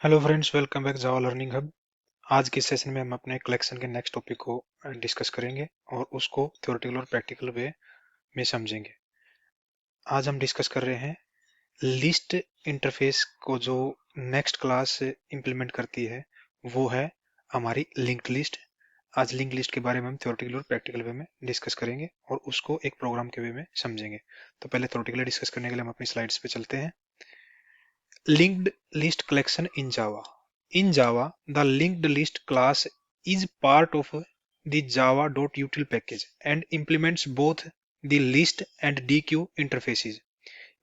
Hello friends, welcome back जावा learning hub. आज के session में हम अपने कलेक्शन के नेक्स्ट टॉपिक को डिस्कस करेंगे और उसको थ्योरेटिकल और प्रैक्टिकल वे में समझेंगे। आज हम डिस्कस कर रहे हैं लिस्ट इंटरफेस को जो नेक्स्ट क्लास इंप्लीमेंट करती है, वो है हमारी लिंक्ड लिस्ट। आज लिंक्ड लिस्ट के बारे में हम थ्योरेटिकल और प्रैक्टिकल वे में डिस्कस करेंगे और उसको एक प्रोग्राम के वे में समझेंगे। तो पहले थ्योरेटिकली डिस्कस करने के लिए हम अपनी स्लाइड्स पे चलते हैं। Linked list collection in Java. In Java, the linked list class is part of the java.util package and implements both the list and dequeue interfaces.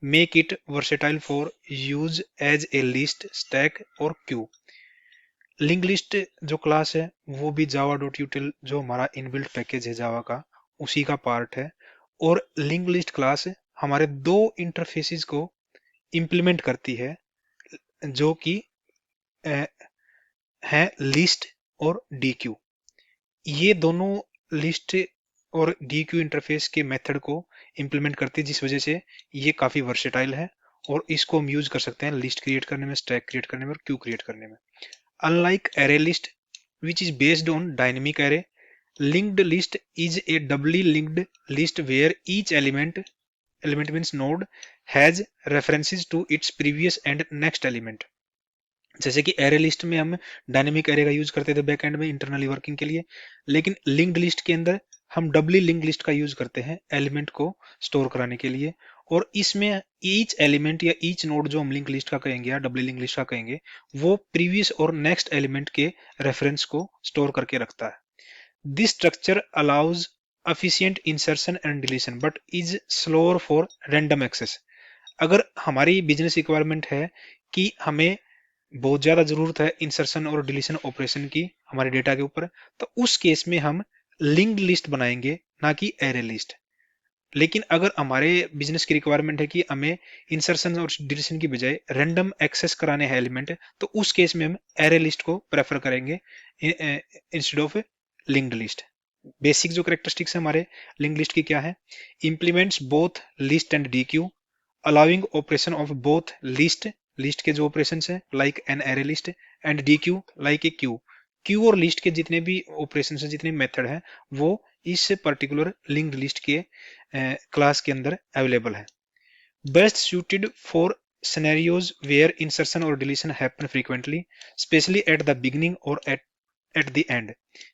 Make it versatile for use as a list, stack और queue. Link list जो class है वो भी java.util जो हमारा inbuilt package है जावा का, उसी का पार्ट है। और लिंक लिस्ट क्लास हमारे दो इंटरफेसेस को इंप्लीमेंट करती है, जो कि है लिस्ट और डी क्यू। ये दोनों लिस्ट और डी क्यू इंटरफेस के मेथड को इंप्लीमेंट करती है, जिस वजह से ये काफी वर्सेटाइल है और इसको हम यूज कर सकते हैं लिस्ट क्रिएट करने में, स्टैक क्रिएट करने में और क्यू क्रिएट करने में। Unlike array list which is based on dynamic array, linked list is a doubly linked list where each element means node has references to its previous and next element। जैसे कि array list में हम dynamic array का use करते थे back and में internally working के लिए, लेकिन लिंक्ड लिस्ट के अंदर हम डबली लिंक्ड लिस्ट का यूज करते हैं एलिमेंट को स्टोर कराने के लिए। और इसमें ईच एलिमेंट या ईच नोड जो हम लिंक लिस्ट का कहेंगे या डबली लिंक लिस्ट का कहेंगे, वो प्रीवियस और नेक्स्ट एलिमेंट के रेफरेंस को स्टोर करके रखता है। This structure allows efficient insertion and deletion but is slower for random access। अगर हमारी बिजनेस रिक्वायरमेंट है कि हमें बहुत ज्यादा जरूरत है इंसर्शन और डिलीशन ऑपरेशन की हमारे डेटा के ऊपर, तो उस केस में हम लिंक्ड लिस्ट बनाएंगे, ना कि एरे लिस्ट। लेकिन अगर हमारे बिजनेस की रिक्वायरमेंट है कि हमें इंसर्शन और डिलीशन की बजाय रैंडम एक्सेस कराने हैं एलिमेंट, तो उस केस में हम एरे लिस्ट को प्रेफर करेंगे instead of linked list. Basic जो करेक्टरिस्टिक्स है हमारे लिंक लिस्ट की क्या है? Implements both list and D Q, allowing operation of both list, list के जो ऑपरेशन है like an array list, and D Q like a Q. Q और लिस्ट के जितने भी ऑपरेशन है, जितने मेथड है, वो इस पर्टिकुलर लिंक्ड लिस्ट के क्लास के अंदर अवेलेबल है। Best suited for scenarios where insertion or deletion happen frequently, especially at the beginning or at the end।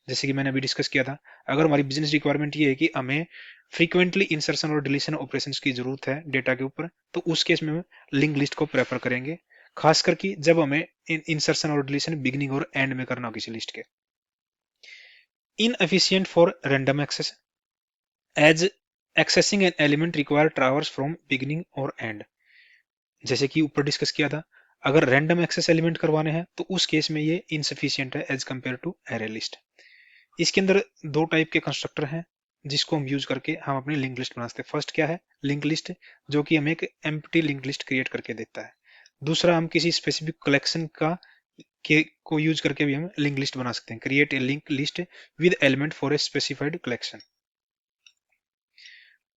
जैसे कि मैंने अभी डिस्कस किया था, अगर हमारी बिजनेस रिक्वायरमेंट ये है कि हमें फ्रीक्वेंटली इंसर्शन और डिलीशन ऑपरेशंस की जरूरत है डेटा के ऊपर, तो उस केस में हम लिंक लिस्ट को प्रेफर करेंगे, खास करके जब हमें इंसर्शन और डिलीशन बिगिनिंग और एंड में करना हो किसी लिस्ट के। Inefficient for random access as accessing an element require traverse from beginning और एंड। जैसे कि ऊपर डिस्कस किया था, अगर रैंडम एक्सेस एलिमेंट करवाने हैं तो उस केस में ये इनसफिशियंट है as compare to array list. इसके अंदर दो टाइप के कंस्ट्रक्टर हैं जिसको हम यूज करके हम अपनी लिंक लिस्ट बना सकते हैं। फर्स्ट क्या है? लिंक लिस्ट, जो कि हमें एक एम्प्टी लिंक लिस्ट क्रिएट करके देता है। दूसरा, हम किसी स्पेसिफिक कलेक्शन को यूज करके भी हम लिंक लिस्ट बना सकते हैं। Create a link list with element for a specified collection.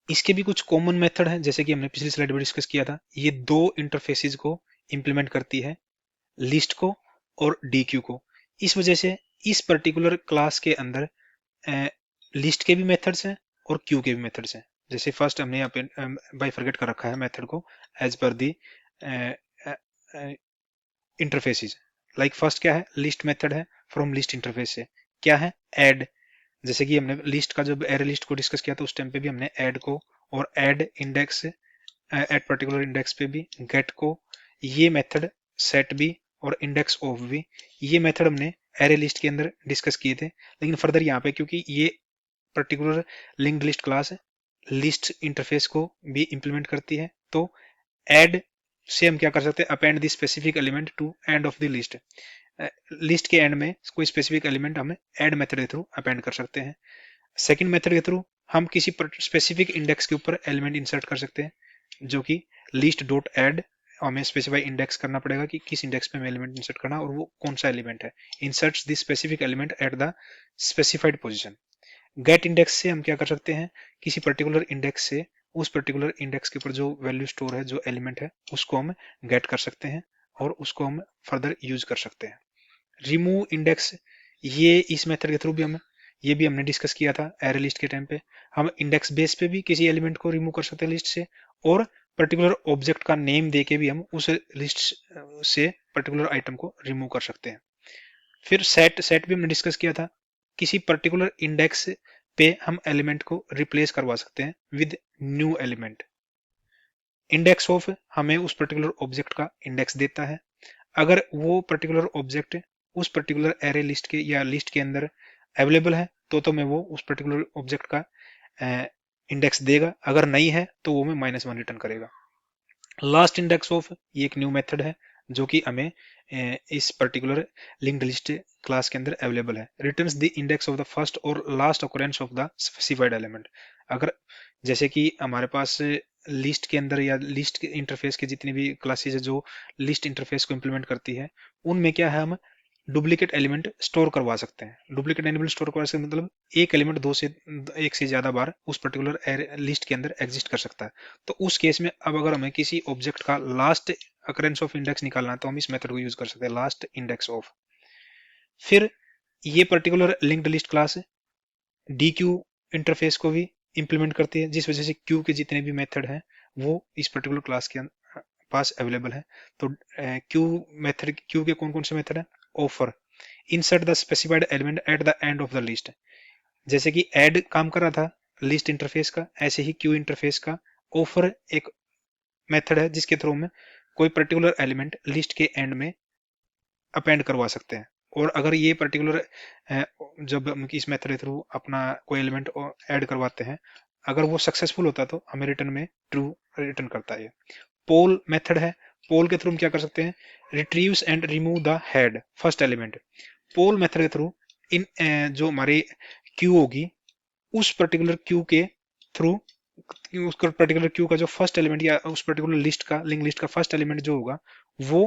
इसके भी कुछ कॉमन मेथड हैं, जैसे कि हमने पिछली स्लाइड में डिस्कस किया था। ये दो इंटरफेसेस को इंप्लीमेंट करती है, लिस्ट को और डीक्यू को। इस वजह से इस पर्टिकुलर क्लास के अंदर लिस्ट के भी मेथड्स हैं और क्यू के भी मेथड्स हैं। जैसे फर्स्ट हमने यहाँ पे बाइफरगेट कर रखा है मेथड को एज पर दी इंटरफेसेस। लाइक फर्स्ट क्या है? लिस्ट मेथड है फ्रॉम लिस्ट इंटरफेस से। क्या है? ऐड। जैसे कि हमने लिस्ट का जब एरे लिस्ट को डिस्कस किया था उस टाइम पे भी हमने ऐड को और add index, add particular index पे भी गेट को, ये मेथड सेट भी और इंडेक्स ऑफ भी, ये मेथड हमने एरे लिस्ट के अंदर डिस्कस किए थे। लेकिन फर्दर यहाँ पे क्योंकि ये particular linked list class list interface को भी इंप्लीमेंट करती है, तो ऐड से हम क्या कर सकते हैं? Append the specific element to end of the list. List के एंड में कोई स्पेसिफिक एलिमेंट हम ऐड मेथड के थ्रू अपेंड कर सकते हैं। सेकंड मेथड के थ्रू हम किसी स्पेसिफिक इंडेक्स के ऊपर एलिमेंट इंसर्ट कर सकते हैं, जो कि लिस्ट डॉट ऐड, हमें स्पेसिफाई इंडेक्स करना पड़ेगा कि किस इंडेक्स पे हमें एलिमेंट इंसर्ट करना और वो कौन सा एलिमेंट है। Inserts the specific element at the specified position. Gate index से हम क्या कर सकते हैं? किसी पर्टिकुलर इंडेक्स से उस पर्टिकुलर इंडेक्स के ऊपर जो वैल्यू स्टोर है, जो एलिमेंट है, उसको हम गेट कर सकते हैं और उसको हम फर्दर यूज कर सकते हैं। रिमूव इंडेक्स, ये इस मेथड के थ्रू भी ये भी हमने डिस्कस किया था एरे लिस्ट के टाइम पे। हम इंडेक्स बेस पे भी किसी एलिमेंट को रिमूव कर सकते हैं लिस्ट से, और पर्टिकुलर ऑब्जेक्ट का नेम देके भी हम उस लिस्ट से पर्टिकुलर आइटम को रिमूव कर सकते हैं। फिर सेट भी हमने डिस्कस किया था। किसी पर्टिकुलर इंडेक्स पे हम एलिमेंट को रिप्लेस करवा सकते हैं with new element. Index of हमें उस पर्टिकुलर ऑब्जेक्ट का इंडेक्स देता है। अगर वो पर्टिकुलर ऑब्जेक्ट उस पर्टिकुलर एरे लिस्ट के या लिस्ट के अंदर अवेलेबल है तो मैं वो उस पर्टिकुलर ऑब्जेक्ट का इंडेक्स देगा, अगर नहीं है तो वो मैं -1 रिटर्न करेगा। लास्ट इंडेक्स ऑफ, ये एक न्यू मेथड है जो कि हमें इस पर्टिकुलर लिंक्ड लिस्ट क्लास के अंदर अवेलेबल है। Returns the index of the first और last occurrence of the specified element. अगर जैसे कि हमारे पास लिस्ट के अंदर या लिस्ट इंटरफेस के जितनी भी क्लासेस है जो लिस्ट इंटरफेस को इंप्लीमेंट करती है, उनमें क्या है, हम डुप्लीकेट एलिमेंट स्टोर करवा सकते हैं। डुप्लीकेट एलिमेंट स्टोर करवा सकते हैं मतलब एक एलिमेंट एक से ज्यादा बार उस पर्टिकुलर लिस्ट के अंदर एग्जिस्ट कर सकता है। तो उस केस में अब अगर हमें किसी ऑब्जेक्ट का लास्ट अकरेंस ऑफ इंडेक्स निकालना है तो हम इस मेथड को यूज कर सकते हैं, लास्ट इंडेक्स ऑफ। फिर ये particular linked list class D Q interface को भी इंप्लीमेंट करती है, जिस वजह से क्यू के जितने भी मेथड हैं वो इस पर्टिकुलर क्लास के पास अवेलेबल है। तो क्यू के कौन कौन से मेथड है? Offer, insert the specified element at the end of the list. जैसे कि ऐड काम कर रहा था लिस्ट इंटरफेस का, ऐसे ही क्यू इंटरफेस का ऑफर एक मेथड है जिसके थ्रू में कोई पर्टिकुलर एलिमेंट लिस्ट के एंड में अपेंड करवा सकते हैं। और अगर ये पर्टिकुलर जब हम इस मेथड के थ्रू अपना कोई एलिमेंट ऐड करवाते हैं, अगर वो सक्सेसफुल होता है तो हमें रिटर्न में ट्रू रिटर्न करता है। पोल मेथड है, पोल के थ्रू हम क्या कर सकते हैं? Retrieves and remove the head first element. Poll method के थ्रू इन जो हमारी क्यू होगी उस पर्टिकुलर क्यू के थ्रू, उस पर्टिकुलर क्यू का जो फर्स्ट एलिमेंट या उस पर्टिकुलर लिस्ट का लिंक लिस्ट का फर्स्ट एलिमेंट जो होगा वो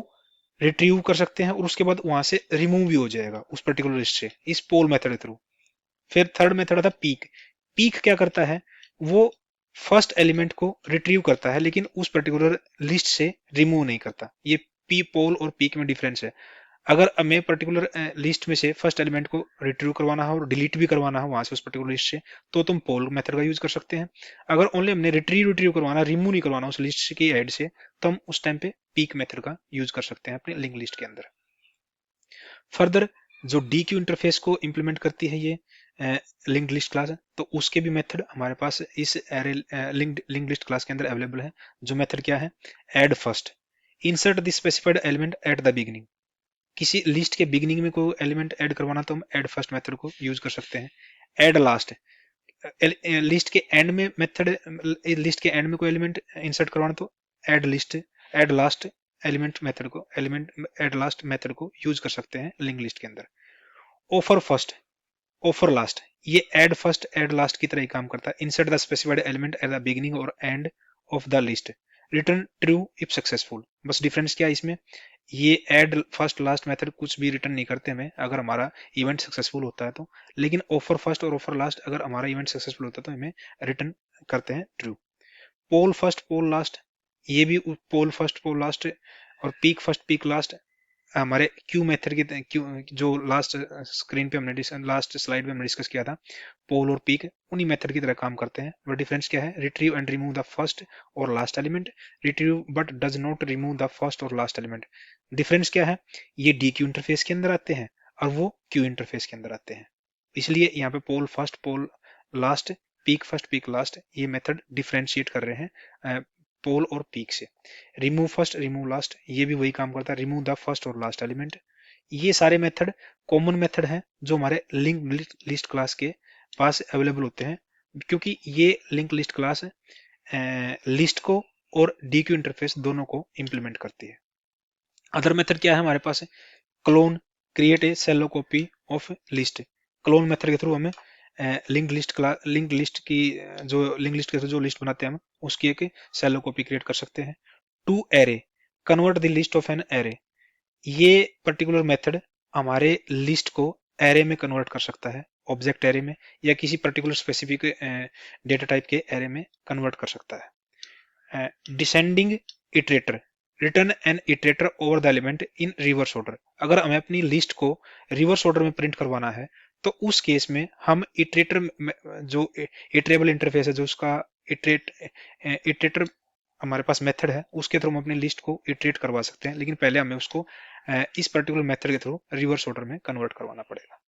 रिट्रीव कर सकते हैं और उसके बाद वहां से रिमूव भी हो जाएगा उस पर्टिकुलर लिस्ट से, इस पोल मेथड के थ्रू। फिर थर्ड मेथड आता पीक। पीक क्या करता है? वो फर्स्ट एलिमेंट को रिट्रीव करता है लेकिन उस पर्टिकुलर लिस्ट से रिमूव नहीं करता। ये पी पोल और पीक में डिफरेंस है। अगर हमें पर्टिकुलर लिस्ट में से फर्स्ट एलिमेंट को रिट्रीव करवाना हो और डिलीट भी करवाना हो वहां से उस पर्टिकुलर लिस्ट से, तो तुम पोल मेथड का यूज कर सकते हैं। अगर ओनली हमने रिट्रीव करवाना, रिमूव नहीं करवाना उस लिस्ट की एड से, तो हम उस टाइम पे पीक मेथड का यूज कर सकते हैं अपने लिंक लिस्ट के अंदर। फर्दर जो डी क्यू इंटरफेस को इंप्लीमेंट करती है ये लिंक्ड लिस्ट क्लास है, तो उसके भी मेथड हमारे पास इस एरे लिंक्ड लिस्ट क्लास के अंदर अवेलेबल है। जो मेथड क्या है? Add first, insert the specified element at the beginning. किसी लिस्ट के बिगिनिंग में कोई एलिमेंट ऐड करवाना तो हम ऐड फर्स्ट मेथड को यूज कर सकते हैं। ऐड लास्ट, लिस्ट के एंड में मेथड, लिस्ट के एंड में कोई एलिमेंट इंसर्ट करवाना तो ऐड लास्ट एलिमेंट मेथड को ऐड लास्ट मेथड को यूज कर सकते हैं लिंक लिस्ट के अंदर। ऑफर फर्स्ट, ऑफर लास्ट, ये ऐड फर्स्ट ऐड लास्ट की तरह ही काम करता है। Insert the specified element at the beginning और end of the list, return true if successful. बस डिफरेंस क्या है इसमें? ये ऐड फर्स्ट लास्ट मेथड कुछ भी रिटर्न नहीं करते हमें अगर हमारा इवेंट सक्सेसफुल होता है तो, लेकिन ऑफर फर्स्ट और ऑफर लास्ट अगर हमारा इवेंट सक्सेसफुल होता है तो हमें रिटर्न करते हैं ट्रू। पोल फर्स्ट पोल लास्ट, ये भी पोल फर्स्ट पोल लास्ट और पीक फर्स्ट पीक लास्ट हमारे क्यू मेथड के क्यू जो लास्ट स्क्रीन पे हमने लास्ट स्लाइड पे हमने डिस्कस किया था, पोल और पीक उन्हीं मेथड की तरह काम करते हैं। बट डिफरेंस क्या है? Retrieve and remove the first और last element, retrieve but does not remove the first और लास्ट एलिमेंट। डिफरेंस क्या है? ये डी क्यू इंटरफेस के अंदर आते हैं और वो क्यू इंटरफेस के अंदर आते हैं, इसलिए यहाँ पे poll first poll last, peek first peek last ये मेथड डिफ्रेंशिएट कर रहे हैं पोल और पीक से। रिमूव फर्स्ट रिमूव लास्ट ये भी वही काम करता है, रिमूव द फर्स्ट और लास्ट एलिमेंट। ये सारे मेथड कॉमन मेथड हैं जो हमारे लिंक लिस्ट क्लास के पास अवेलेबल होते हैं, क्योंकि ये लिंक लिस्ट क्लास लिस्ट को और डी क्यू इंटरफेस दोनों को इंप्लीमेंट करती है। अदर मेथड क्या है हमारे पास? Clone, create a shallow copy of list. Clone method के थ्रू हमें लिंक लिस्ट की जो लिंक लिस्ट के थ्रू जो लिस्ट बनाते हैं हम उसकी एक सेलो कॉपी क्रिएट कर सकते हैं। To array, convert the list of an array. ये पर्टिकुलर मेथड हमारे लिस्ट को एरे में कन्वर्ट कर सकता है, ऑब्जेक्ट एरे में या किसी पर्टिकुलर स्पेसिफिक डेटा टाइप के एरे में कन्वर्ट कर सकता है। Descending iterator, return an iterator over the element in reverse order. अगर हमें अपनी लिस्ट को रिवर्स ऑर्डर में प्रिंट करवाना है तो उस केस में हम इटरेटर जो इटरेबल इंटरफेस है, जो उसका इटरेटर हमारे पास मेथड है, उसके थ्रू हम अपनी लिस्ट को इटरेट करवा सकते हैं, लेकिन पहले हमें उसको इस पर्टिकुलर मेथड के थ्रू रिवर्स ऑर्डर में कन्वर्ट करवाना पड़ेगा।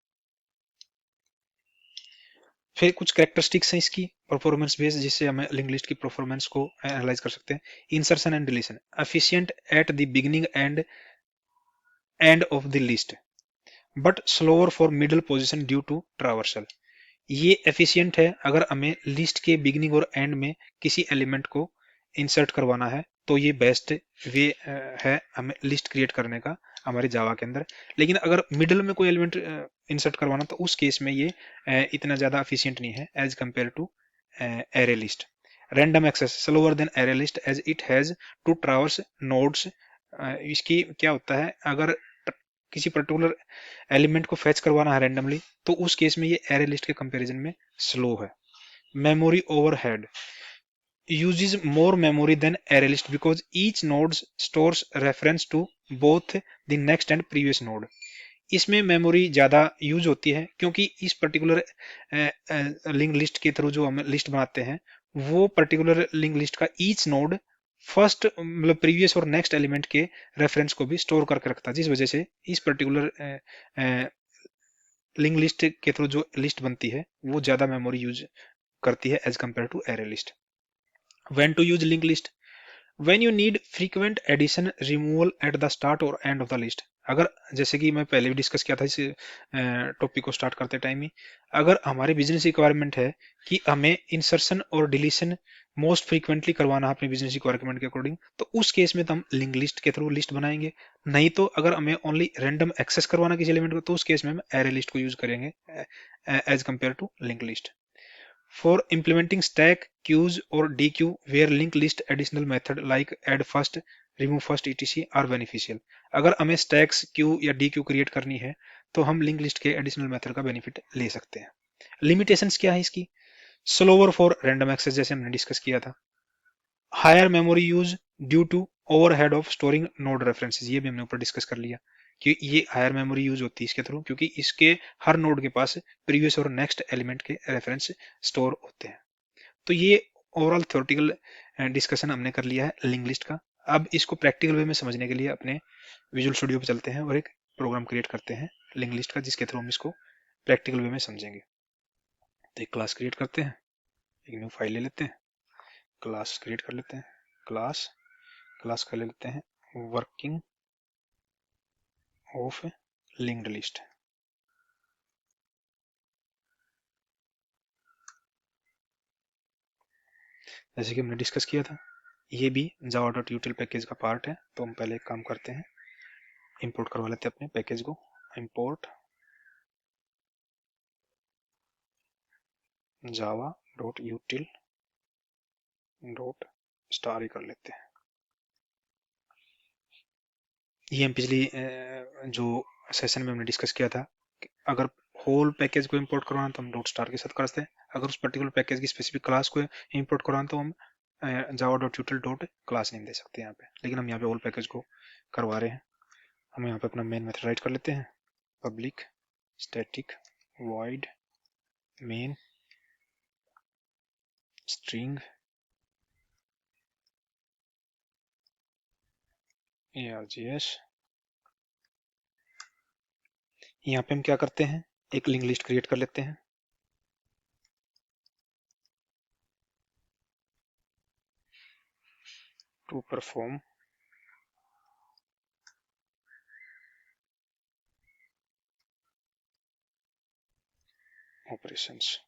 फिर कुछ कैरेक्टरिस्टिक्स हैं इसकी परफॉर्मेंस बेस्ड, जिससे हमें लिंक लिस्ट की परफॉर्मेंस को एनालाइज कर सकते हैं। Insertion and deletion efficient at the beginning and end of the list but slower for middle position due to traversal. ये एफिशिएंट है अगर हमें लिस्ट के बिगिनिंग और एंड में किसी एलिमेंट को इंसर्ट करवाना है, तो ये बेस्ट वे है हमें लिस्ट क्रिएट करने का हमारे जावा के अंदर। लेकिन अगर मिडल में कोई एलिमेंट इंसर्ट करवाना, तो उस केस में ये इतना ज्यादा एफिशिएंट नहीं है as compare to array list. Random access slower than array list as it has to traverse nodes. इसकी क्या होता है, अगर किसी पर्टिकुलर एलिमेंट को फेच करवाना है रैंडमली, तो उस केस में ये एरे लिस्ट के कंपैरिजन में स्लो है। Memory overhead uses more memory than ArrayList because each node stores reference to both the next and previous node। इसमें मेमोरी ज्यादा यूज होती है क्योंकि इस पर्टिकुलर लिंक लिस्ट के थ्रू जो हम लिस्ट बनाते हैं, वो पर्टिकुलर लिंक लिस्ट का ईच नोड फर्स्ट मतलब प्रीवियस और नेक्स्ट एलिमेंट के रेफरेंस को भी स्टोर करके रखता है, जिस वजह से इस पर्टिकुलर लिंक लिस्ट के थ्रू जो लिस्ट बनती है वो ज्यादा मेमोरी यूज करती है as compare to array list. When to use linked list? When you need frequent addition removal at the start or end of the list। अगर जैसे कि मैं पहले भी डिस्कस किया था इस टॉपिक को स्टार्ट करते टाइम ही, अगर हमारी बिजनेस रिक्वायरमेंट है कि हमें इंसर्शन और डिलीशन मोस्ट फ्रीक्वेंटली करवाना है अपनी बिजनेस रिक्वायरमेंट के अकॉर्डिंग, तो उस केस में तो हम लिंक लिस्ट के थ्रू लिस्ट बनाएंगे। नहीं तो अगर हमें ओनली रैंडम एक्सेस करवाना किसी एलिमेंट को, तो उस केस में हम एरे लिस्ट को यूज करेंगे as compare to link list. For implementing stack, queues or DQ where linked list additional method like add first, remove first etc are beneficial। अगर हमें stacks, queue या DQ क्रिएट करनी है, तो हम link list के additional method का benefit ले सकते हैं। लिमिटेशंस क्या है इसकी? स्लोअर फॉर रैंडम एक्सेस, जैसे हमने डिस्कस किया था। Higher memory use due to overhead of storing node references, ये भी हमने ऊपर डिस्कस कर लिया कि ये हायर मेमोरी यूज होती है इसके थ्रू, क्योंकि इसके हर नोड के पास प्रीवियस और नेक्स्ट एलिमेंट के रेफरेंस स्टोर होते हैं। तो ये ओवरऑल थ्योरेटिकल डिस्कशन हमने कर लिया है लिंक लिस्ट का। अब इसको प्रैक्टिकल वे में समझने के लिए अपने विजुअल स्टूडियो पे चलते हैं और एक प्रोग्राम क्रिएट करते हैं लिंक लिस्ट का, जिसके थ्रू हम इसको प्रैक्टिकल वे में समझेंगे। तो एक क्लास क्रिएट करते हैं, एक न्यू फाइल ले लेते हैं, क्लास क्रिएट कर लेते हैं, क्लास क्लास का ले लेते हैं वर्किंग ऑफ लिंक्ड लिस्ट। जैसे कि हमने डिस्कस किया था, ये भी java.util पैकेज का पार्ट है। तो हम पहले एक काम करते हैं, इंपोर्ट करवा लेते हैं अपने पैकेज को। इंपोर्ट java.util.star ही कर लेते हैं। ये हम पिछली जो सेशन में हमने डिस्कस किया था कि अगर होल पैकेज को इंपोर्ट करवाना तो हम डॉट स्टार के साथ करते हैं, अगर उस पर्टिकुलर पैकेज की स्पेसिफिक क्लास को इंपोर्ट करवाना तो हम java.util.class नेम दे सकते हैं यहाँ पे। लेकिन हम यहाँ पे होल पैकेज को करवा रहे हैं। हम यहाँ पे अपना मेन मेथड राइट कर लेते हैं, public static void main string args। यहाँ पे हम क्या करते हैं, एक लिंक लिस्ट क्रिएट कर लेते हैं। To perform operations.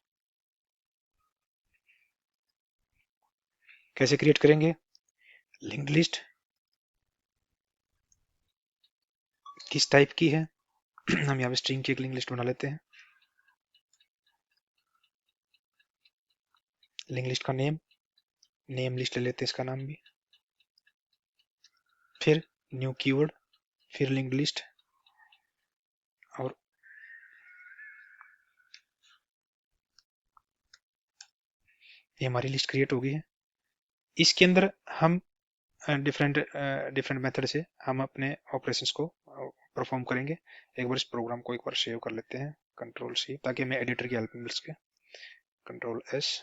कैसे क्रिएट करेंगे? लिंक्ड लिस्ट किस टाइप की है हम यहाँ पे स्ट्रिंग की एक लिंक लिस्ट बना लेते हैं। लिंक लिस्ट का नेम लिस्ट ले लेते हैं, इसका नाम भी। फिर न्यू कीवर्ड, फिर लिंक्ड लिस्ट, और ये हमारी लिस्ट क्रिएट हो गई है। इसके अंदर हम डिफरेंट डिफरेंट मेथड से हम अपने ऑपरेशंस को परफॉर्म करेंगे। एक बार इस प्रोग्राम को एक बार सेव कर लेते हैं, कंट्रोल सी, ताकि हमें एडिटर की हेल्प मिल सके। Control S.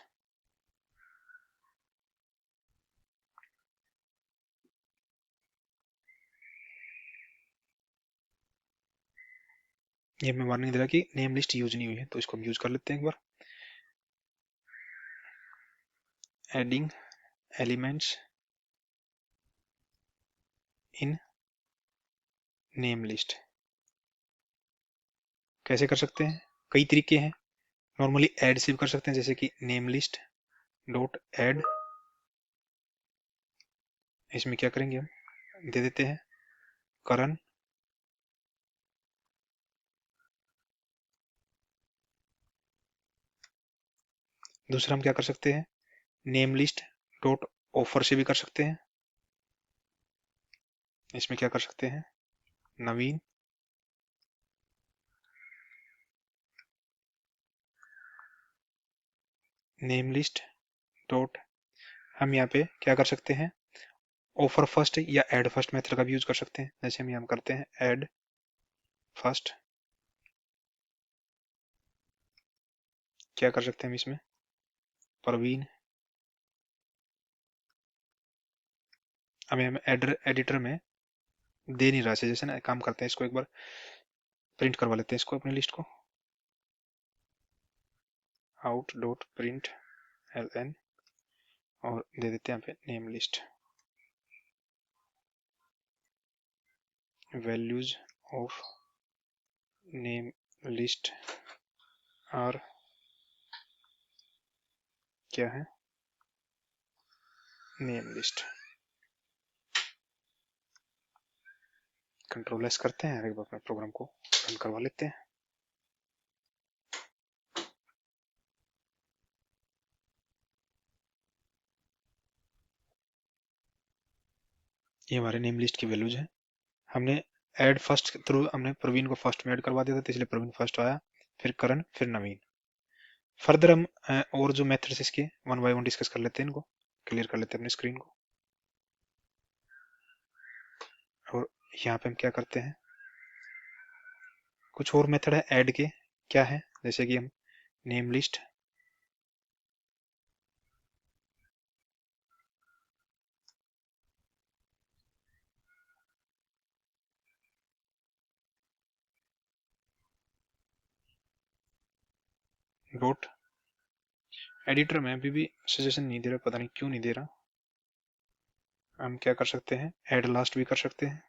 ये हमें वार्निंग दे रहा कि नेम लिस्ट यूज नहीं हुई है, तो इसको हम यूज कर लेते हैं एक बार। Adding elements in name list कैसे कर सकते हैं? कई तरीके हैं। नॉर्मली ऐड से भी कर सकते हैं, जैसे कि नेम लिस्ट डॉट ऐड। इसमें क्या करेंगे, हम दे देते हैं करण। दूसरा हम क्या कर सकते हैं, नेम लिस्ट डॉट ऑफर से भी कर सकते हैं। इसमें क्या कर सकते हैं, नवीन। नेम लिस्ट डॉट, हम यहाँ पे क्या कर सकते हैं, ऑफर फर्स्ट या एड फर्स्ट मेथड का भी यूज कर सकते हैं। जैसे हम यहाँ करते हैं एड फर्स्ट। क्या कर सकते हैं हम इसमें, प्रवीण। हमें हम एडिटर में दे नहीं रहा जैसे ना, काम करते हैं, इसको एक बार प्रिंट करवा लेते हैं इसको, अपनी लिस्ट को। आउट डॉट प्रिंट ln, और दे देते हैं यहाँ पे name list. Values of name list are क्या है, नेम लिस्ट। कंट्रोल एस करते हैं, एक बार अपने प्रोग्राम को रन करवा लेते हैं। ये हमारे नेम लिस्ट की वैल्यूज है। हमने ऐड फर्स्ट के थ्रू हमने प्रवीण को फर्स्ट में ऐड करवा दिया था, तो इसलिए प्रवीण फर्स्ट आया, फिर करण, फिर नवीन। फर्दर हम और जो मेथड्स इसके वन बाय वन डिस्कस कर लेते हैं, इनको क्लियर कर लेते हैं अपनी स्क्रीन को। और यहाँ पे हम क्या करते हैं, कुछ और मेथड है ऐड के। क्या है, जैसे कि हम नेम लिस्ट डॉट, एडिटर में अभी भी सजेशन नहीं दे रहा, पता नहीं क्यों नहीं दे रहा। हम क्या कर सकते हैं, ऐड लास्ट भी कर सकते हैं,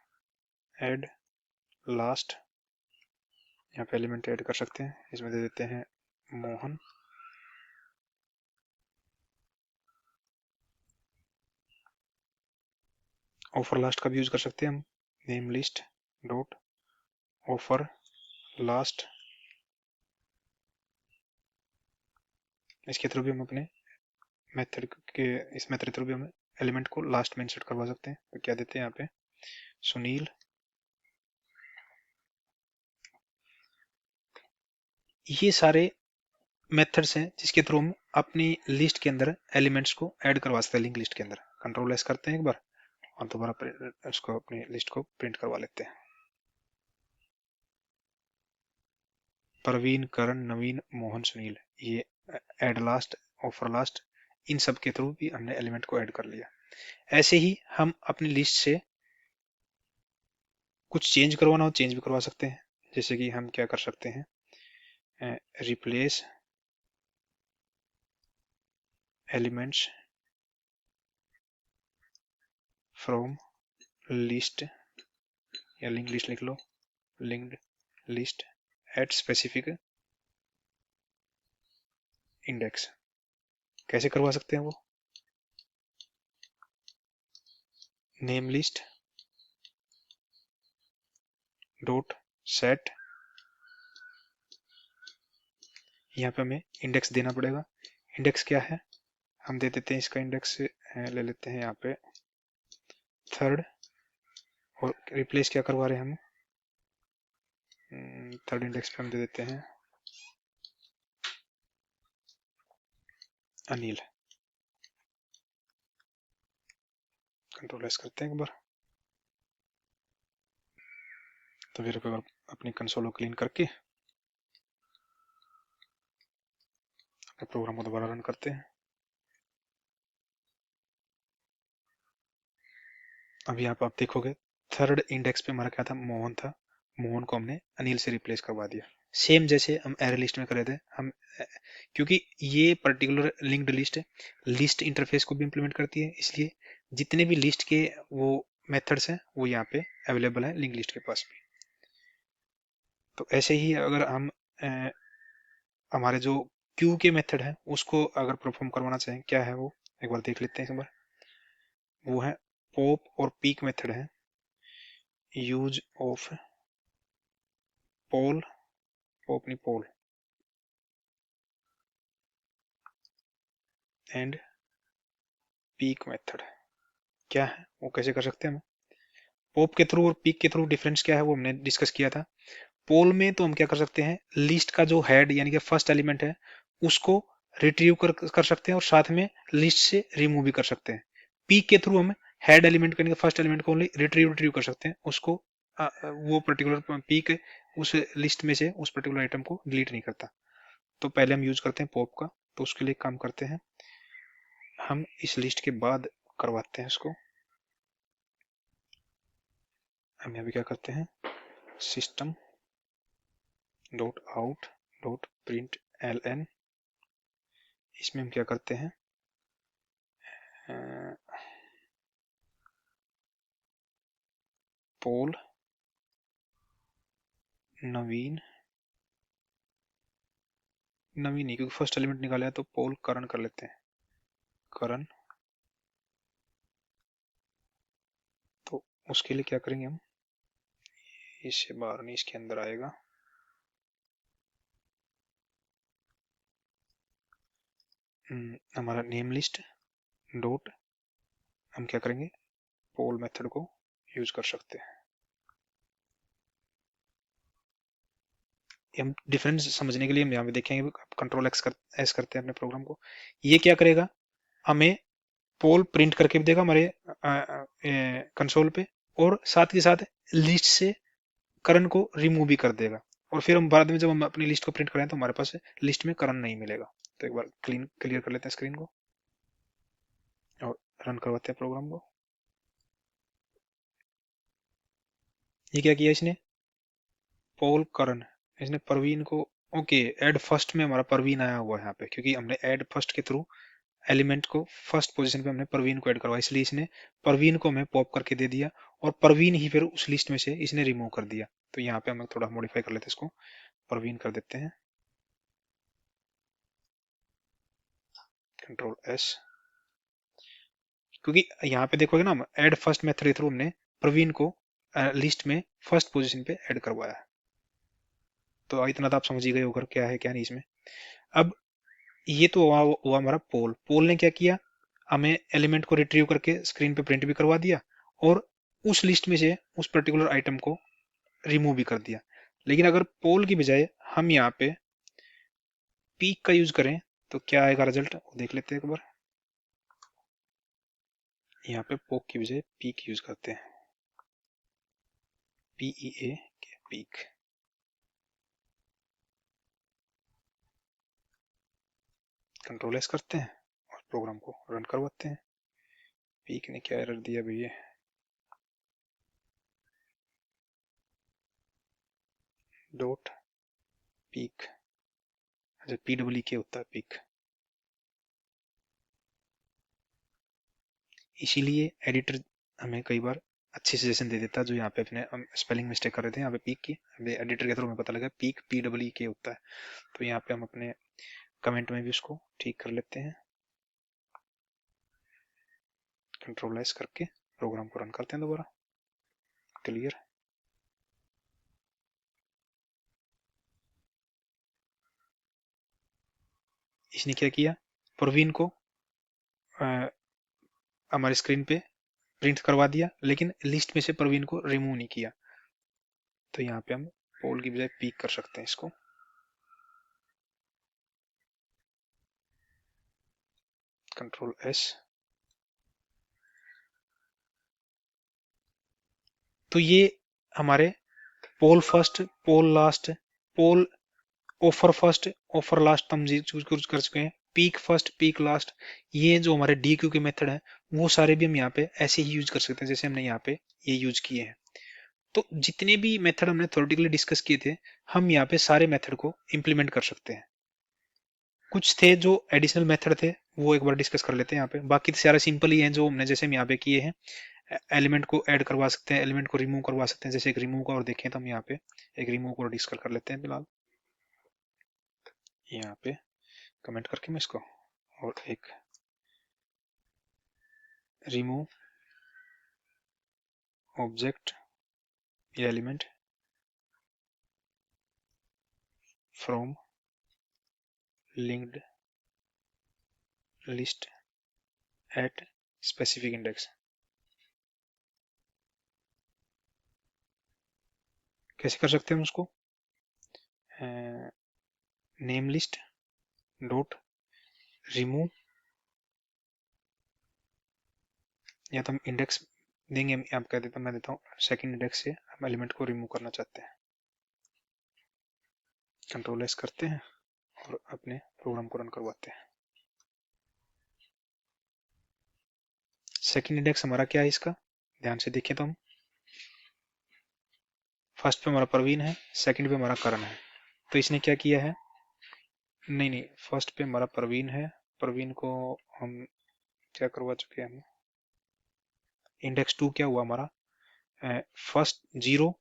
ऐड लास्ट। यहाँ पे एलिमेंट ऐड कर सकते हैं, इसमें दे देते हैं मोहन। ऑफर लास्ट का भी यूज कर सकते हैं हम, name list dot offer last. इसके थ्रू भी हम अपने मेथड के, इस मेथड के थ्रू भी हम एलिमेंट को लास्ट में इंसर्ट करवा सकते हैं। तो क्या देते हैं यहाँ पे, सुनील। ये सारे मेथड्स हैं जिसके थ्रू हम अपनी लिस्ट के अंदर एलिमेंट्स को ऐड करवा सकते हैं, लिंक लिस्ट के अंदर। कंट्रोल एस करते हैं एक बार, और दोबारा उसको अपनी लिस्ट को प्रिंट करवा लेते हैं। प्रवीण, करण, नवीन, मोहन, सुनील, ये ऐड लास्ट, ऑफर लास्ट, इन सब के थ्रू भी हमने एलिमेंट को ऐड कर लिया। ऐसे ही हम अपनी लिस्ट से कुछ चेंज करवाना हो, चेंज भी करवा सकते हैं। जैसे कि हम क्या कर सकते हैं, रिप्लेस एलिमेंट्स फ्रॉम लिस्ट, या लिंक लिस्ट लिख लो, linked list at specific index. कैसे करवा सकते हैं वो, नेम लिस्ट डॉट सेट, यहाँ पे हमें इंडेक्स देना पड़ेगा। इंडेक्स क्या है, हम दे देते हैं इसका इंडेक्स, ले लेते हैं यहाँ पे थर्ड। और रिप्लेस क्या करवा रहे हैं हम, थर्ड इंडेक्स पे हम दे देते हैं अनिल। कंट्रोल एस करते हैं एक बार। तो फिर एक बार अपनी कंसोल को क्लीन करके अपने प्रोग्राम को दोबारा रन करते हैं। अब यहाँ पर आप देखोगे थर्ड इंडेक्स पे हमारा क्या था, मोहन था। मोहन को हमने अनिल से रिप्लेस करवा दिया, सेम जैसे हम एरे लिस्ट में करे थे हम। क्योंकि ये पर्टिकुलर लिंक्ड लिस्ट है, लिस्ट इंटरफेस को भी इम्प्लीमेंट करती है, इसलिए जितने भी लिस्ट के वो मेथड्स हैं वो यहाँ पे अवेलेबल है लिंक लिस्ट के पास भी। तो ऐसे ही अगर हम हमारे जो क्यू के मेथड है उसको अगर परफॉर्म करवाना चाहें, क्या है वो एक बार देख लेते हैं एक बार। वो है पॉप और पीक मेथड है, यूज ऑफ पोल, पॉप नहीं पोल, एंड पीक मेथड। क्या है वो, कैसे कर सकते हैं हम पॉप के थ्रू और पीक के थ्रू? डिफरेंस क्या है वो हमने डिस्कस किया था। पोल में तो हम क्या कर सकते हैं, लिस्ट का जो हेड यानी कि फर्स्ट एलिमेंट है उसको रिट्रीव कर सकते हैं और साथ में लिस्ट से रिमूव भी कर सकते हैं। पीक के थ्रू हम हेड एलिमेंट यानी कि फर्स्ट एलिमेंट को ओनली रिट्रीव कर सकते हैं, उसको वो पर्टिकुलर पीक उस लिस्ट में से उस पर्टिकुलर आइटम को डिलीट नहीं करता। तो पहले हम यूज करते हैं पॉप का, तो उसके लिए काम करते हैं हम इस लिस्ट के बाद करवाते हैं इसको। हम यहाँ भी क्या करते हैं, system dot out dot print L N, इसमें हम क्या करते हैं पोल नवीन, नवीन नहीं क्योंकि फर्स्ट एलिमेंट निकाला है, तो पोल करण कर लेते हैं, करण। तो उसके लिए क्या करेंगे हम, इससे बाहर नहीं इसके अंदर आएगा, हमारा नेम लिस्ट डॉट, हम क्या करेंगे पोल मेथड को यूज कर सकते हैं। हम डिफरेंस समझने के लिए हम यहाँ पे देखेंगे, कंट्रोल एस करते हैं अपने प्रोग्राम को। ये क्या करेगा, हमें पोल प्रिंट करके भी देगा हमारे कंसोल पे, और साथ के साथ लिस्ट से करण को रिमूव भी कर देगा। और फिर हम बाद में जब हम अपनी लिस्ट को प्रिंट करें तो हमारे पास लिस्ट में करण नहीं मिलेगा। तो एक बार क्लियर कर लेते हैं स्क्रीन को और रन करवाते हैं प्रोग्राम को। ये क्या किया इसने, पोल करण, इसने परवीन को, ओके ऐड फर्स्ट में हमारा परवीन आया हुआ है यहाँ पे, क्योंकि हमने ऐड फर्स्ट के थ्रू एलिमेंट को फर्स्ट पोजीशन पे हमने परवीन को ऐड करवाया, इसलिए इसने परवीन को हमें पॉप करके दे दिया और परवीन ही फिर उस लिस्ट में से इसने रिमूव कर दिया। तो यहाँ पे हम थोड़ा मॉडिफाई कर लेते हैं इसको, परवीन कर देते हैं, कंट्रोल एस। क्योंकि यहाँ पे देखोगे ना हम ऐड फर्स्ट मेथड के थ्रू हमने प्रवीण को लिस्ट में फर्स्ट पोजीशन पे ऐड करवाया है। तो इतना तो आप समझ ही गए होगा क्या है क्या नहीं इसमें। अब ये तो हुआ हमारा पोल। पोल ने क्या किया, हमें एलिमेंट को रिट्रीव करके स्क्रीन पे प्रिंट भी करवा दिया और उस लिस्ट में से उस पर्टिकुलर आइटम को रिमूव भी कर दिया। लेकिन अगर पोल की बजाय हम यहाँ पे पीक का यूज करें तो क्या आएगा रिजल्ट, देख लेते हैं एक बार। यहाँ पे पोक की बजाय पीक यूज करते हैं, PEA के पीक। कंट्रोल एस करते हैं और प्रोग्राम को रन करवाते हैं। पीक ने क्या एरर दिया भैया, डॉट पीक, अच्छा PWK होता है पीक। इसीलिए एडिटर हमें कई बार अच्छी सजेशन दे देता है, जो यहाँ पे अपने स्पेलिंग मिस्टेक कर रहे थे यहाँ पे पीक की, हमें एडिटर के थ्रू हमें पता लगा पीक PWK होता है। तो यहाँ पे हम अपने कमेंट में भी उसको ठीक कर लेते हैं, कंट्रोल एस करके प्रोग्राम को रन करते हैं दोबारा, क्लियर। इसने क्या किया, प्रवीण को हमारे स्क्रीन पे प्रिंट करवा दिया, लेकिन लिस्ट में से प्रवीण को रिमूव नहीं किया। तो यहाँ पे हम पोल की बजाय पीक कर सकते हैं इसको, कंट्रोल एस। तो ये हमारे पोल फर्स्ट, पोल लास्ट, पोल ऑफर फर्स्ट, ऑफर लास्ट हम चूज कर चुके हैं, पीक फर्स्ट, पीक लास्ट, ये जो हमारे डी क्यू के मेथड है वो सारे भी हम यहाँ पे ऐसे ही यूज कर सकते हैं जैसे हमने यहाँ पे ये यूज किए हैं। तो जितने भी मेथड हमने थ्योरेटिकली डिस्कस किए थे, हम यहाँ पे सारे मेथड को इम्प्लीमेंट कर सकते हैं। कुछ थे जो एडिशनल मेथड थे, वो एक बार डिस्कस कर लेते हैं यहाँ पे। बाकी तो सारा सिंपल ही है जो हमने जैसे हम यहाँ पे किए हैं। एलिमेंट को ऐड करवा सकते हैं, एलिमेंट को रिमूव करवा सकते हैं, जैसे एक रिमूव का और देखें तो हम यहाँ पे एक रिमूव को डिस्कस कर लेते हैं फिलहाल। यहाँ पे कमेंट करके मैं इसको, और एक रिमूव ऑब्जेक्ट या element from linked list at specific index. कैसे कर सकते हैं उसको? नेम लिस्ट डॉट रिमूव, या तो हम इंडेक्स देंगे, आप कह देता हूँ, मैं देता हूँ सेकंड इंडेक्स से हम एलिमेंट को रिमूव करना चाहते हैं। कंट्रोल एस करते हैं और अपने प्रोग्राम को रन करवाते हैं। सेकंड इंडेक्स हमारा क्या है इसका, ध्यान से देखें तो हम फर्स्ट पे हमारा प्रवीण है, सेकंड पे हमारा करण है। तो इसने क्या किया है, नहीं, फर्स्ट पे हमारा प्रवीण है, प्रवीण को हम क्या करवा चुके हैं, हम इंडेक्स 2 क्या हुआ हमारा, फर्स्ट 0,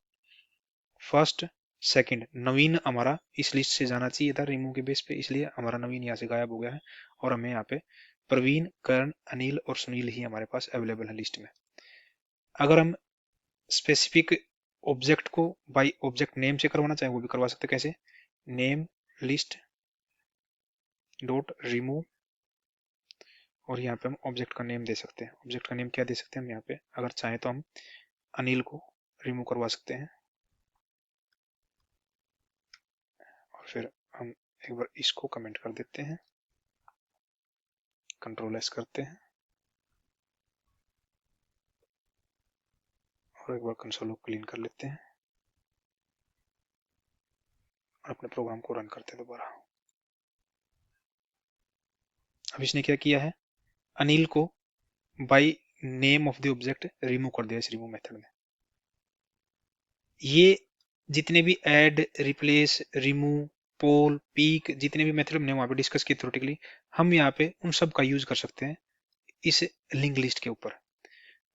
फर्स्ट सेकंड। नवीन हमारा इस लिस्ट से जाना चाहिए था रिमूव के बेस पे, इसलिए हमारा नवीन यहाँ से गायब हो गया है और हमें यहाँ पे प्रवीण, करण, अनिल और सुनील ही हमारे पास अवेलेबल है लिस्ट में। अगर हम स्पेसिफिक ऑब्जेक्ट को बाय ऑब्जेक्ट नेम से करवाना चाहें वो भी करवा सकते हैं। कैसे? नेम लिस्ट डॉट रिमूव, और यहाँ पे हम ऑब्जेक्ट का नेम दे सकते हैं। ऑब्जेक्ट का नेम क्या दे सकते हैं हम यहाँ पे, अगर चाहें तो हम अनिल को रिमूव करवा सकते हैं। और फिर हम एक बार इसको कमेंट कर देते हैं, कंट्रोल एस करते हैं और एक बार कंसोल को क्लीन कर लेते हैं और अपने प्रोग्राम को रन करते हैं दोबारा। अब इसने क्या किया है, अनिल को by name of the object remove कर दिया इस रिमूव मेथड में। ये जितने भी ऐड, रिप्लेस, रिमूव, पोल, पीक, जितने भी मेथड हमने वहां पे डिस्कस किए थ्योरेटिकली, हम यहाँ पे उन सब का यूज कर सकते हैं इस लिंक लिस्ट के ऊपर।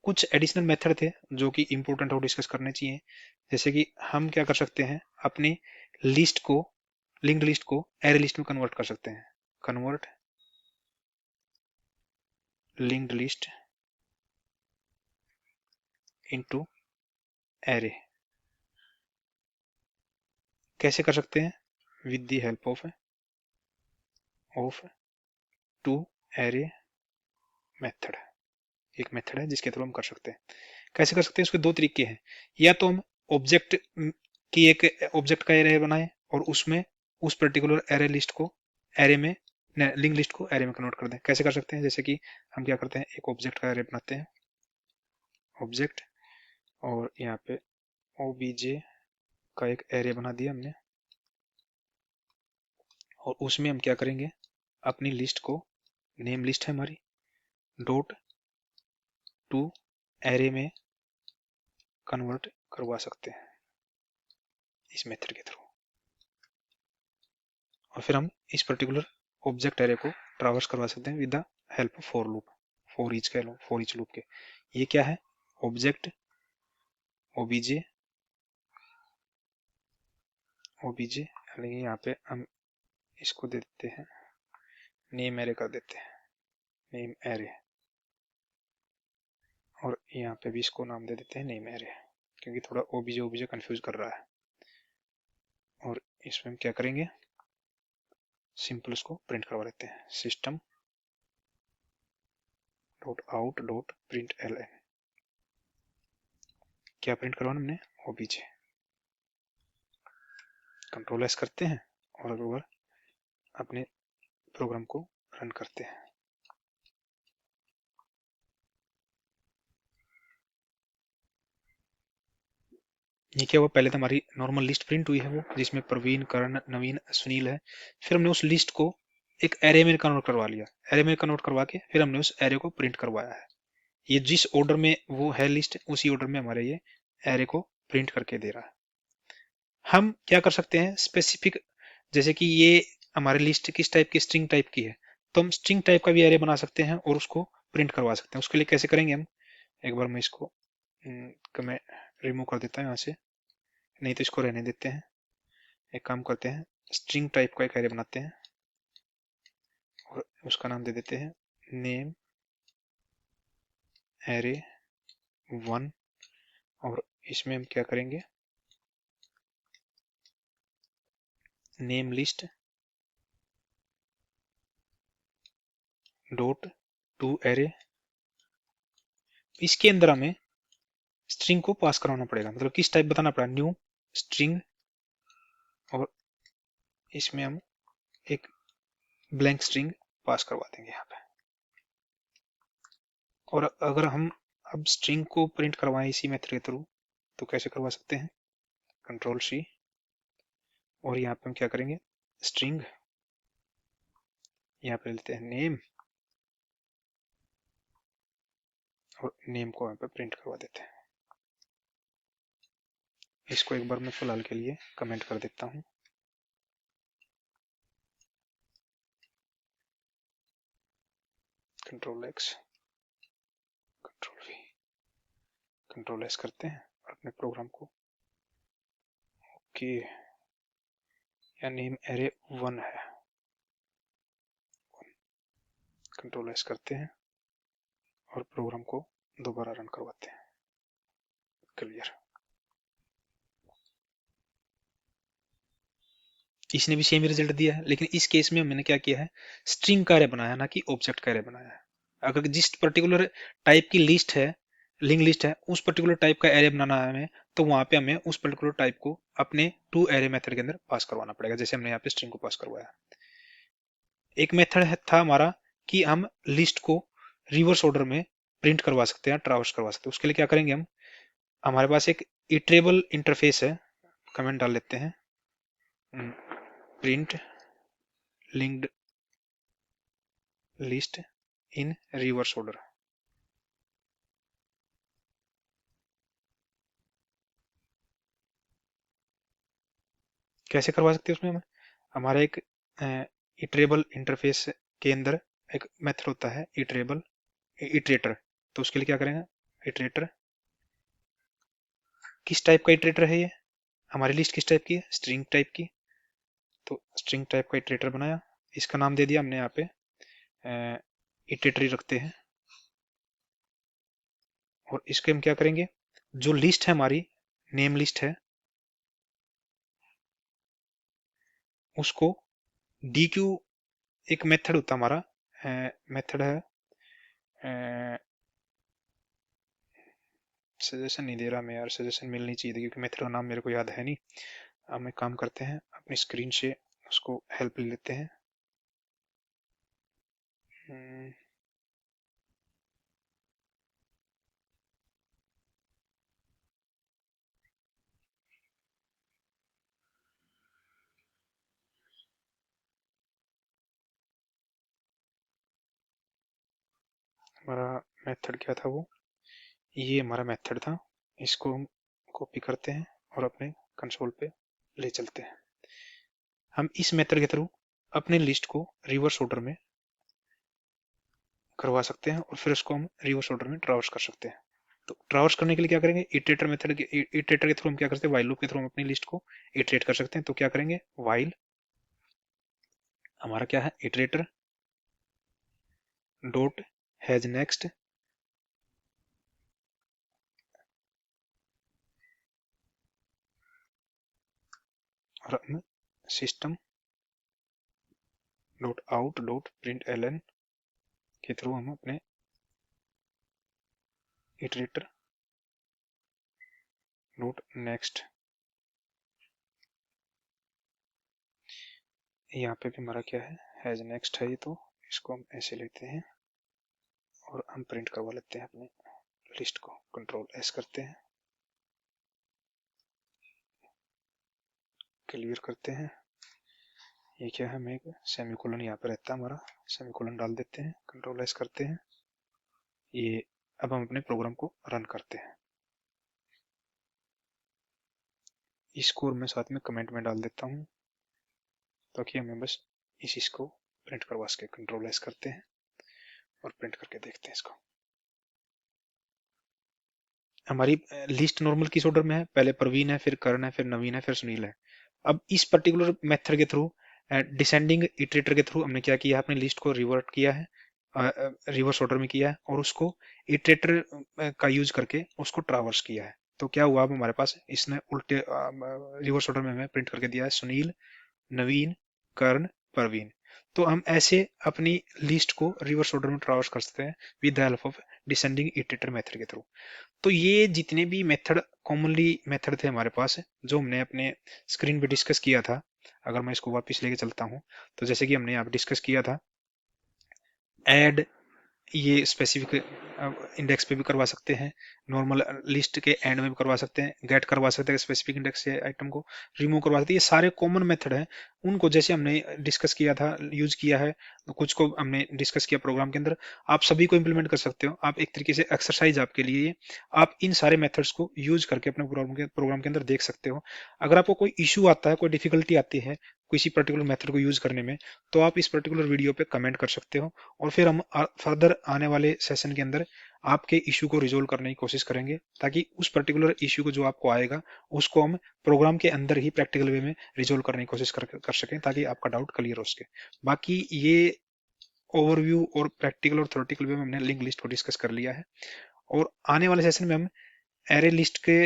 कुछ एडिशनल मेथड थे जो कि इंपॉर्टेंट और डिस्कस करने चाहिए, जैसे कि हम क्या कर सकते हैं, अपने लिस्ट को, लिंक्ड लिस्ट को एरे लिस्ट में कन्वर्ट कर सकते हैं। Convert linked list into array कैसे कर सकते हैं, with the help of to array method. एक मेथड है जिसके थ्रू हम कर सकते हैं। कैसे कर सकते हैं, उसके दो तरीके हैं। या तो हम ऑब्जेक्ट की एक ऑब्जेक्ट का एरे बनाएं और उसमें उस पर्टिकुलर एरे लिस्ट को एरे में, लिंक लिस्ट को एरे में कन्वर्ट कर दें। कैसे कर सकते हैं, जैसे कि हम क्या करते हैं, एक ऑब्जेक्ट का एरे बनाते हैं, ऑब्जेक्ट, और यहाँ पे ओबीजे का एक एरे बना दिया हमने, और उसमें हम क्या करेंगे, अपनी लिस्ट को, नेम लिस्ट है हमारी, डॉट टू एरे में कन्वर्ट करवा सकते हैं इस मेथड के थ्रू। और फिर हम इस पर्टिकुलर ऑब्जेक्ट एरे को ट्रावर्स करवा सकते हैं with the help of for loop, for each कह लो, फॉर ईच लूप के। ये क्या है, ऑब्जेक्ट ओबीजे, ओबीजे, यानी यहाँ पे हम इसको दे देते हैं, नेम एरे कर देते हैं, नेम एरे, और यहाँ पे भी इसको नाम दे देते हैं नेम एरे, क्योंकि थोड़ा ओबीजे ओबीजे कंफ्यूज कर रहा है। और इसमें हम क्या करेंगे, सिंपल उसको प्रिंट करवा लेते हैं, system dot out dot print L N. क्या प्रिंट करवाना हमने, ओबीजे। कंट्रोल एस करते हैं और एक बार अपने प्रोग्राम को रन करते हैं। ये क्या हुआ, पहले तो हमारी नॉर्मल लिस्ट प्रिंट हुई है वो, जिसमें प्रवीण, करण, नवीन, सुनील है। फिर हमने उस लिस्ट को एक एरे में कन्वर्ट करवा लिया। एरे में कन्वर्ट करवा के फिर हमने उस एरे को प्रिंट करवाया है। ये जिस ऑर्डर में वो है लिस्ट, उसी ऑर्डर में हमारे ये एरे को प्रिंट करके दे रहा है। हम क्या कर सकते हैं स्पेसिफिक, जैसे कि ये हमारी लिस्ट किस टाइप की, स्ट्रिंग टाइप की है, तो हम स्ट्रिंग टाइप का भी एरे बना सकते हैं और उसको प्रिंट करवा सकते हैं। उसके लिए कैसे करेंगे हम, एक बार मैं इसको मैं रिमूव कर देता हूँ यहाँ से, नहीं तो इसको रहने देते हैं। एक काम करते हैं, स्ट्रिंग टाइप का एक एरे बनाते हैं और उसका नाम दे देते हैं नेम एरे 1। और इसमें हम क्या करेंगे, name list dot to array. इसके अंदर हमें स्ट्रिंग को पास कराना पड़ेगा, मतलब किस टाइप बताना पड़ेगा, न्यू स्ट्रिंग। और इसमें हम एक ब्लैंक स्ट्रिंग पास करवा देंगे यहाँ पे। और अगर हम अब स्ट्रिंग को प्रिंट करवाएं इसी मेथड के थ्रू, तो कैसे करवा सकते हैं, कंट्रोल सी, और यहाँ पे हम क्या करेंगे, स्ट्रिंग, यहाँ पे लेते हैं नेम, और नेम को यहाँ पे प्रिंट करवा देते हैं। इसको एक बार मैं फिलहाल के लिए कमेंट कर देता हूँ। Control x, control we, control S करते हैं और अपने प्रोग्राम को ओके, या नेम एरे 1 है। कंट्रोल एस करते हैं और प्रोग्राम को दोबारा रन करवाते हैं। क्लियर, इसने भी सेम रिजल्ट दिया है, लेकिन इस केस में मैंने क्या किया है, स्ट्रिंग का एरे बनाया, ना कि ऑब्जेक्ट का एरे बनाया है। अगर जिस पर्टिकुलर टाइप की लिस्ट है, लिंक लिस्ट है, उस पर्टिकुलर टाइप का एरे बनाना है हमें, तो वहां पे हमें उस पर्टिकुलर टाइप को अपने टू एरे मेथड के अंदर पास करवाना पड़ेगा, जैसे हमने यहाँ पे स्ट्रिंग को पास करवाया। एक मेथड था हमारा कि हम लिस्ट को रिवर्स ऑर्डर में प्रिंट करवा सकते हैं, ट्रावर्स करवा सकते हैं। उसके लिए क्या करेंगे हम, हमारे पास एक इटरेबल इंटरफेस है, कमेंट डाल लेते हैं, प्रिंट लिंक्ड लिस्ट इन रिवर्स ऑर्डर। कैसे करवा सकते हैं उसमें हम, हमारा एक इटरेबल इंटरफेस के अंदर एक मेथड होता है इटरेबल इटरेटर। तो उसके लिए क्या करेंगे, इटरेटर, किस टाइप का इटरेटर है ये, हमारी लिस्ट किस टाइप की है, स्ट्रिंग टाइप की, तो स्ट्रिंग टाइप का इटरेटर बनाया। इसका नाम दे दिया हमने यहाँ पे इटरेटरी रखते हैं। और इसके हम क्या करेंगे, जो लिस्ट है हमारी नेम लिस्ट है, उसको डी क्यू, एक मेथड होता है हमारा, मेथड है, सजेशन नहीं दे रहा मैं यार, सजेशन मिलनी चाहिए थी, क्योंकि मेथड का नाम मेरे को याद है नहीं। अब एक काम करते हैं, अपनी स्क्रीन से उसको हेल्प ले लेते हैं। हम्म, हमारा मेथड क्या था वो, ये हमारा मेथड था। इसको हम कॉपी करते हैं और अपने कंसोल पे ले चलते हैं। हम इस मेथड के थ्रू अपने लिस्ट को रिवर्स ऑर्डर में करवा सकते हैं और फिर उसको हम रिवर्स ऑर्डर में ट्रावर्स कर सकते हैं। तो ट्रावर्स करने के लिए क्या करेंगे, इटरेटर मेथड के इटरेटर के थ्रू हम क्या करते हैं, वाइल लूप के थ्रू हम अपनी लिस्ट को इटरेट कर सकते हैं। तो क्या करेंगे, वाइल, हमारा क्या है इटरेटर डॉट हैज नेक्स्ट, और हम system dot out dot print L N के थ्रू हम अपने इटरेटर डॉट नेक्स्ट, यहाँ पे भी हमारा क्या है, हैज नेक्स्ट है ये, तो इसको हम ऐसे लेते हैं और हम प्रिंट करवा लेते हैं अपने लिस्ट को, कंट्रोल एस करते हैं। क्लियर करते हैं। ये क्या है, हमें सेमीकोलन यहाँ पे रहता है हमारा, सेमीकोलन डाल देते हैं, कंट्रोल एस करते हैं। ये अब हम अपने प्रोग्राम को रन करते हैं। इसको और मैं साथ में कमेंट में डाल देता हूँ ताकि हमें बस इस इसको प्रिंट करवा सके। कंट्रोल एस करते हैं और प्रिंट करके देखते हैं इसको। हमारी लिस्ट नॉर्मल किस ऑर्डर में है, पहले प्रवीण है, फिर करण है, फिर नवीन है, फिर सुनील है। अब इस पर्टिकुलर मेथड के थ्रू, डिसेंडिंग इटरेटर के थ्रू हमने क्या किया, अपनी लिस्ट को रिवर्ट किया है, रिवर्स ऑर्डर में किया है, और उसको इटरेटर का यूज करके उसको ट्रावर्स किया है। तो क्या हुआ, अब हमारे पास इसने उल्टे रिवर्स ऑर्डर में हमें प्रिंट करके दिया है, सुनील, नवीन, कर्ण, प्रवीण। तो हम ऐसे अपनी लिस्ट को रिवर्स ऑर्डर में ट्रावर्स कर सकते हैं with the help of descending iterator method के थ्रू। तो ये जितने भी मेथड, कॉमनली मेथड थे हमारे पास, जो हमने अपने स्क्रीन पे डिस्कस किया था, अगर मैं इसको वापस लेके चलता हूँ, तो जैसे कि हमने यहाँ पे डिस्कस किया था, ऐड, ये स्पेसिफिक इंडेक्स पे भी करवा सकते हैं, नॉर्मल लिस्ट के एंड में भी करवा सकते हैं, गेट करवा सकते हैं स्पेसिफिक इंडेक्स से आइटम को, रिमूव करवा सकते हैं। ये सारे कॉमन मेथड हैं, उनको जैसे हमने डिस्कस किया था, यूज किया है, तो कुछ को हमने डिस्कस किया प्रोग्राम के अंदर, आप सभी को इंप्लीमेंट कर सकते हो। आप एक तरीके से एक्सरसाइज आपके लिए ये, आप इन सारे मेथड्स को यूज करके अपने प्रोग्राम के अंदर देख सकते हो। अगर आपको कोई इशू आता है, कोई डिफिकल्टी आती है किसी पर्टिकुलर मेथड को यूज करने में, तो आप इस पर्टिकुलर वीडियो पे कमेंट कर सकते हो, और फिर हम फर्दर आने वाले सेशन के अंदर आपके इशू को रिजोल्व करने की कोशिश करेंगे, ताकि उस पर्टिकुलर इशू को जो आपको आएगा उसको हम प्रोग्राम के अंदर ही प्रैक्टिकल वे में रिजोल्व करने की कोशिश कर सकें, ताकि आपका डाउट क्लियर हो सके। बाकी ये ओवरव्यू और प्रैक्टिकल और थ्योरेटिकल वे में हमने लिंक लिस्ट को डिस्कस कर लिया है, और आने वाले सेशन में हम एरे लिस्ट के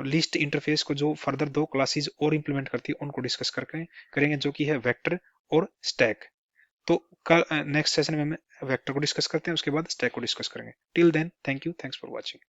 लिस्ट इंटरफेस को जो फर्दर दो क्लासेस और इंप्लीमेंट करती है उनको डिस्कस करके करेंगे, जो कि है वेक्टर और स्टैक। तो कल नेक्स्ट सेशन में हम वेक्टर को डिस्कस करते हैं, उसके बाद स्टैक को डिस्कस करेंगे। Till then, thank you, thanks for watching.